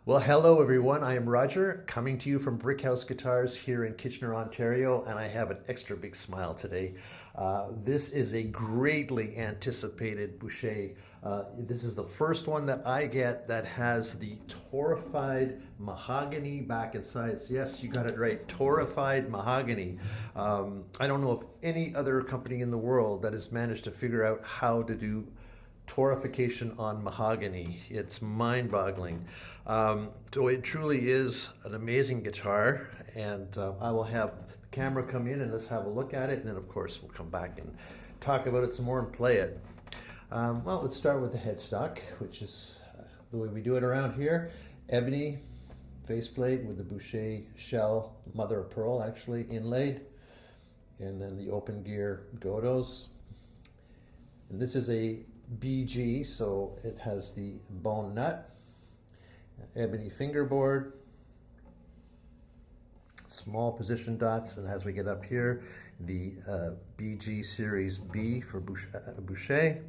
Well, hello everyone. I am Roger, coming to you from Brickhouse Guitars here in Kitchener, Ontario, and I have an extra big smile today. This is a greatly anticipated Boucher. This is the first one that I get that has the torrefied mahogany back and sides. Yes, you got it right, torrefied mahogany. I don't know of any other company in the world that has managed to figure out how to do torrefication on mahogany. It's mind-boggling. So it truly is an amazing guitar, and I will have the camera come in and let's have a look at it, and then of course we'll come back and talk about it some more and play it. Well, let's start with the headstock, which is the way we do it around here. Ebony faceplate with the Boucher shell, mother of pearl actually inlaid, and then the open gear Godos. And this is a BG, so it has the bone nut, ebony fingerboard, small position dots, and as we get up here, the BG Series B for Boucher.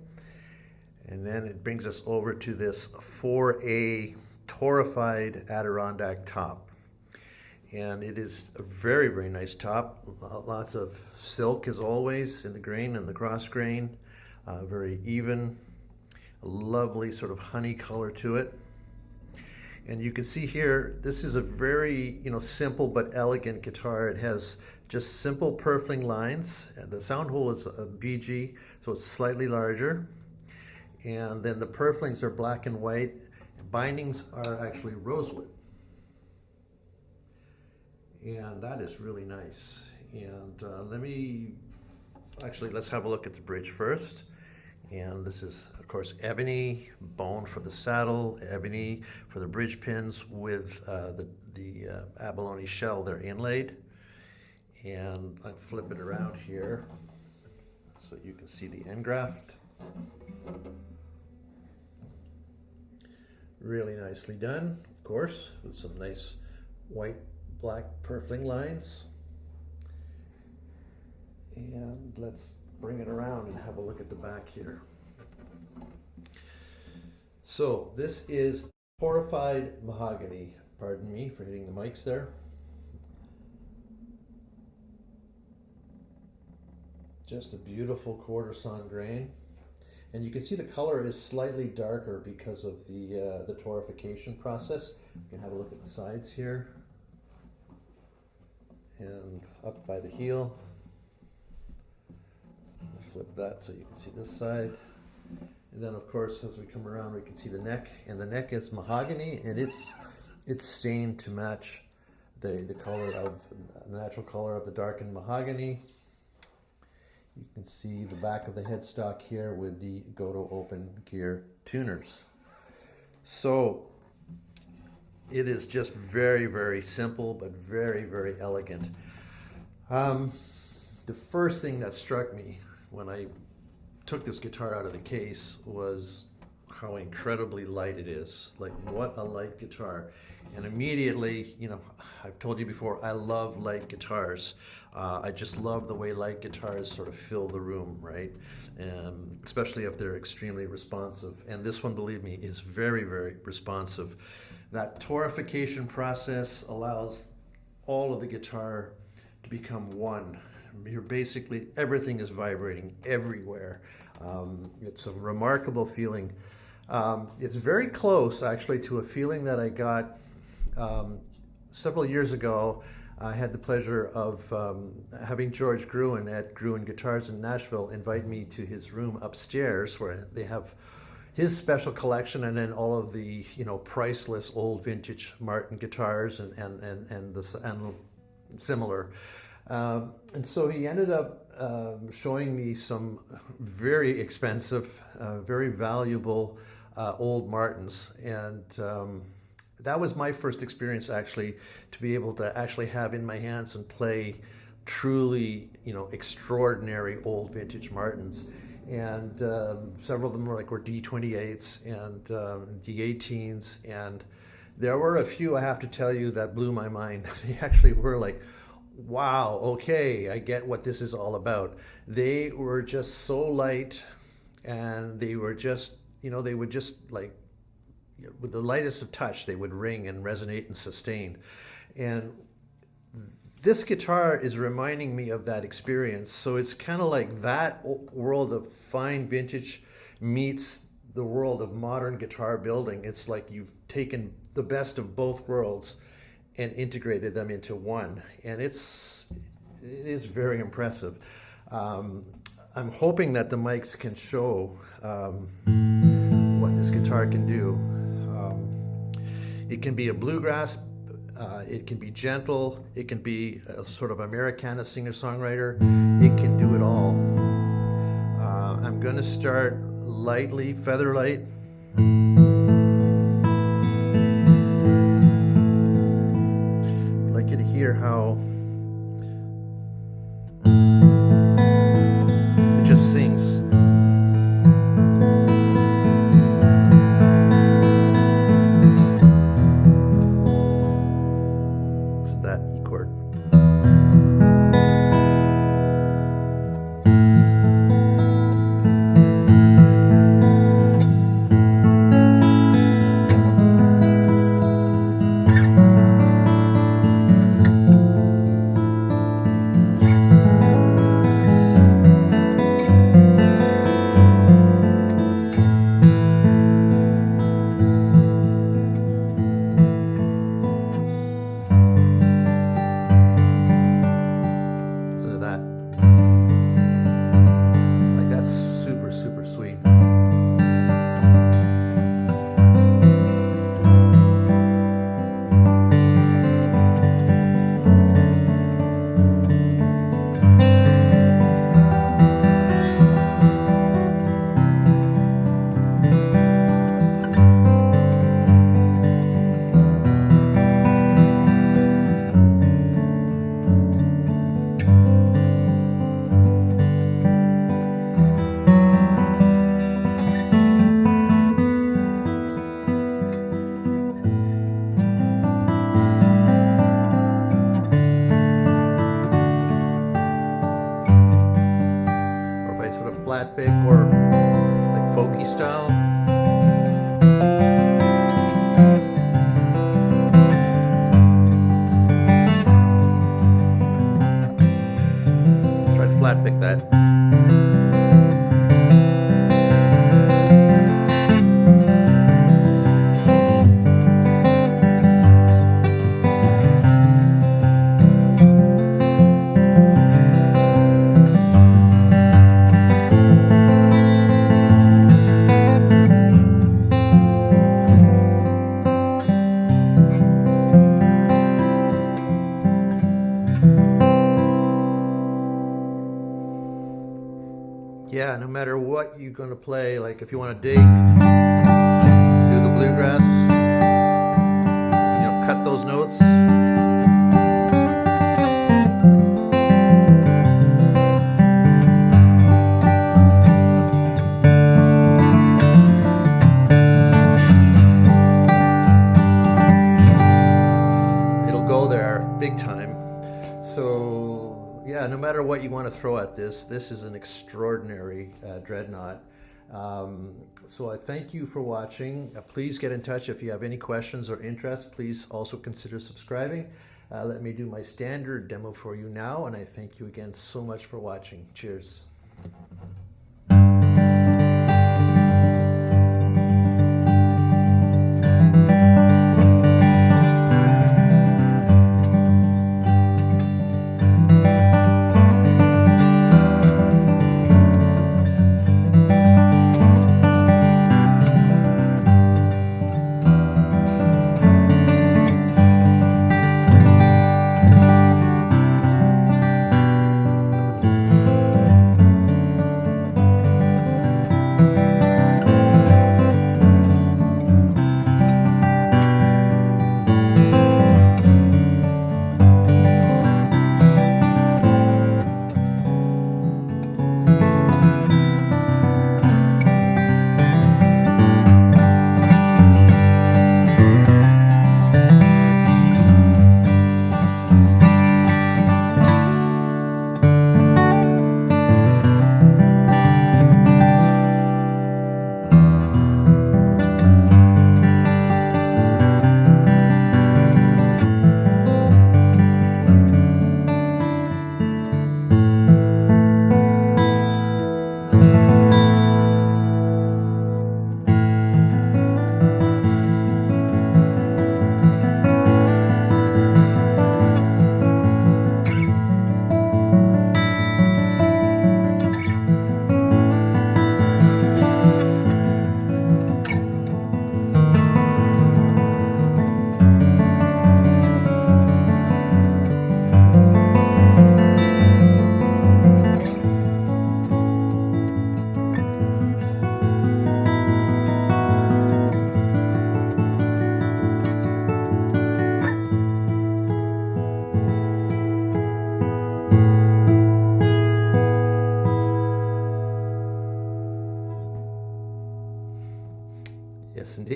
And then it brings us over to this 4A torrefied Adirondack top. And it is a very, very nice top. Lots of silk as always in the grain and the cross grain. Very even, a lovely sort of honey color to it. And you can see here, this is a very, simple but elegant guitar. It has just simple purfling lines. The sound hole is a BG, so it's slightly larger. And then the purflings are black and white. Bindings are actually rosewood. And that is really nice. And let's have a look at the bridge first. And this is, of course, ebony, bone for the saddle, ebony for the bridge pins with the abalone shell. They're inlaid. And I'll flip it around here so you can see the end graft. Really nicely done, of course, with some nice white, black purfling lines. And let's bring it around and have a look at the back here. So this is torrefied mahogany. Pardon me for hitting the mics there. Just a beautiful quarter sawn grain. And you can see the color is slightly darker because of the torrefication process. You can have a look at the sides here. And up by the heel. Flip that so you can see this side. And then of course as we come around we can see the neck, and the neck is mahogany, and it's stained to match the color of the natural color of the darkened mahogany. You can see the back of the headstock here with the Godo open gear tuners. So it is just very, very simple but very, very elegant. The first thing that struck me when I took this guitar out of the case was how incredibly light it is. Like, what a light guitar. And immediately, I've told you before, I love light guitars. I just love the way light guitars sort of fill the room, right? Especially if they're extremely responsive. And this one, believe me, is very, very responsive. That torrefication process allows all of the guitar to become one. You're basically, everything is vibrating everywhere. It's a remarkable feeling. It's very close, actually, to a feeling that I got several years ago. I had the pleasure of having George Gruen at Gruen Guitars in Nashville invite me to his room upstairs, where they have his special collection, and then all of the priceless old vintage Martin guitars and similar. And so he ended up showing me some very expensive, very valuable old Martins, and that was my first experience actually to be able to actually have in my hands and play truly extraordinary old vintage Martins. And several of them were D28s and D18s, and there were a few, I have to tell you, that blew my mind. They actually were like, wow, okay, I get what this is all about. They were just so light, and they were just, they would just with the lightest of touch, they would ring and resonate and sustain. And this guitar is reminding me of that experience. So it's kind of like that world of fine vintage meets the world of modern guitar building. It's like you've taken the best of both worlds and integrated them into one. And it is very impressive. I'm hoping that the mics can show what this guitar can do. It can be a bluegrass, it can be gentle, it can be a sort of Americana singer-songwriter. It can do it all. I'm going to start lightly, feather light. I'd like you to hear how it just sings. Flat pick or like folky style. Try to flat pick that. Yeah, no matter what you're going to play, like if you want to dig, do the bluegrass, you know, cut those notes. It'll go there big time. So yeah, no matter what you want to throw at this is an extraordinary dreadnought. So I thank you for watching. Please get in touch if you have any questions or interests. Please also consider subscribing. Let me do my standard demo for you now, and I thank you again so much for watching. Cheers.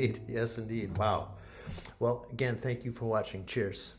indeed. Yes, indeed. Wow. Well, again, thank you for watching. Cheers.